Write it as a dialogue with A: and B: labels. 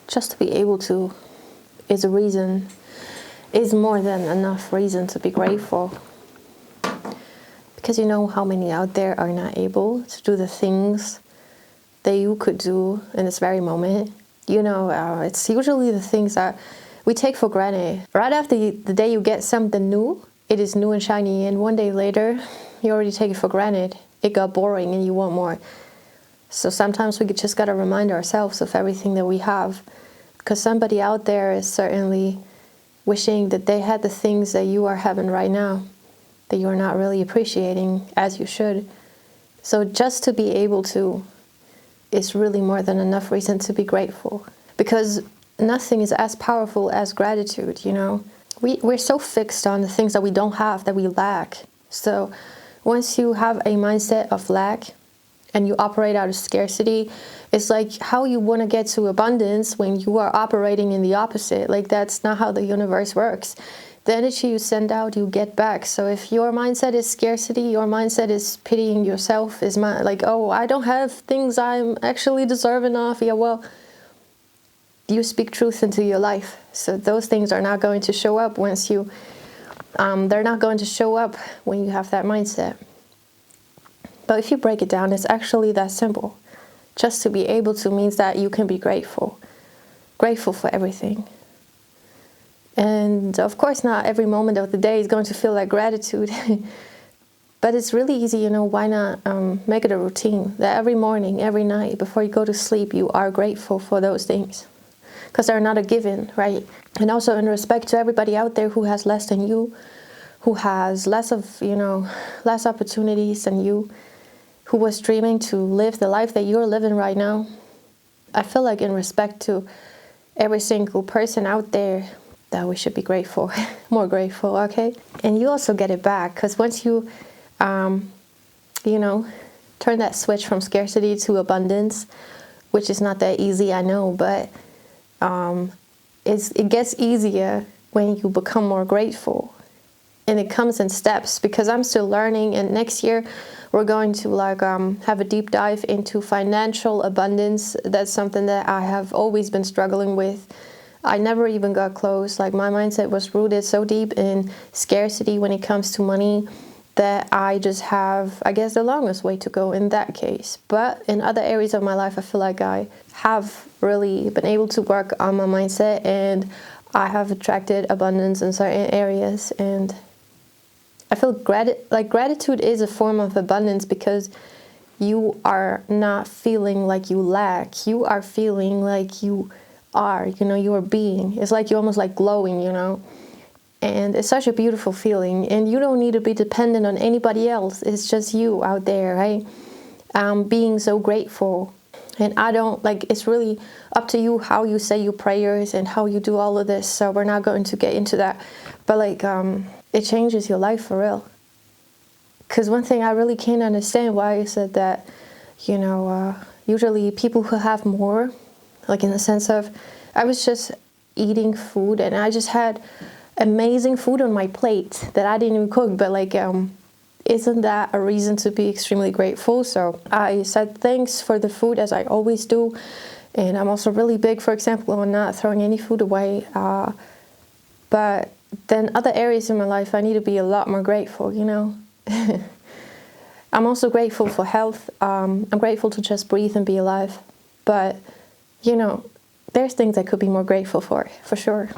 A: just to be able to is more than enough reason to be grateful. Because you know how many out there are not able to do the things that you could do in this very moment. You know, it's usually the things that we take for granted. Right after the day you get something new, it is new and shiny, and one day later, you already take it for granted. It got boring and you want more. So sometimes we just gotta remind ourselves of everything that we have, because somebody out there is certainly wishing that they had the things that you are having right now, that you're not really appreciating as you should. So just to be able to is really more than enough reason to be grateful. Because nothing is as powerful as gratitude, you know. We're so fixed on the things that we don't have, that we lack. So once you have a mindset of lack and you operate out of scarcity, it's like how you want to get to abundance when you are operating in the opposite. Like, that's not how the universe works. The energy you send out, you get back. So if your mindset is scarcity, your mindset is pitying yourself, is like, oh, I don't have things I'm actually deserving of. Yeah, well, you speak truth into your life. So those things are not going to show up once you, they're not going to show up when you have that mindset. But if you break it down, it's actually that simple. Just to be able to means that you can be grateful. Grateful for everything. And of course, not every moment of the day is going to feel like gratitude. But it's really easy, you know, why not make it a routine that every morning, every night, before you go to sleep, you are grateful for those things. Because they're not a given, right? And also in respect to everybody out there who has less than you, who has less opportunities than you, who was dreaming to live the life that you're living right now. I feel like in respect to every single person out there, that we should be grateful, more grateful, okay? And you also get it back, because once you, turn that switch from scarcity to abundance, which is not that easy, I know, but it gets easier when you become more grateful. And it comes in steps, because I'm still learning, and next year we're going to have a deep dive into financial abundance. That's something that I have always been struggling with. I never even got close. Like, my mindset was rooted so deep in scarcity when it comes to money that I just have, I guess, the longest way to go in that case. But in other areas of my life, I feel like I have really been able to work on my mindset, and I have attracted abundance in certain areas. And I feel gratitude is a form of abundance, because you are not feeling like you lack. You are feeling like you are, you are being. It's like you're almost like glowing, And it's such a beautiful feeling. And you don't need to be dependent on anybody else. It's just you out there, right? Being so grateful. And it's really up to you how you say your prayers and how you do all of this. So we're not going to get into that. But it changes your life for real. Because one thing I really can't understand why you said that, usually people who have more, like in the sense of, I was just eating food and I just had amazing food on my plate that I didn't even cook. But isn't that a reason to be extremely grateful? So I said thanks for the food, as I always do. And I'm also really big, for example, on not throwing any food away. But then other areas in my life, I need to be a lot more grateful, I'm also grateful for health. I'm grateful to just breathe and be alive. But, there's things I could be more grateful for sure.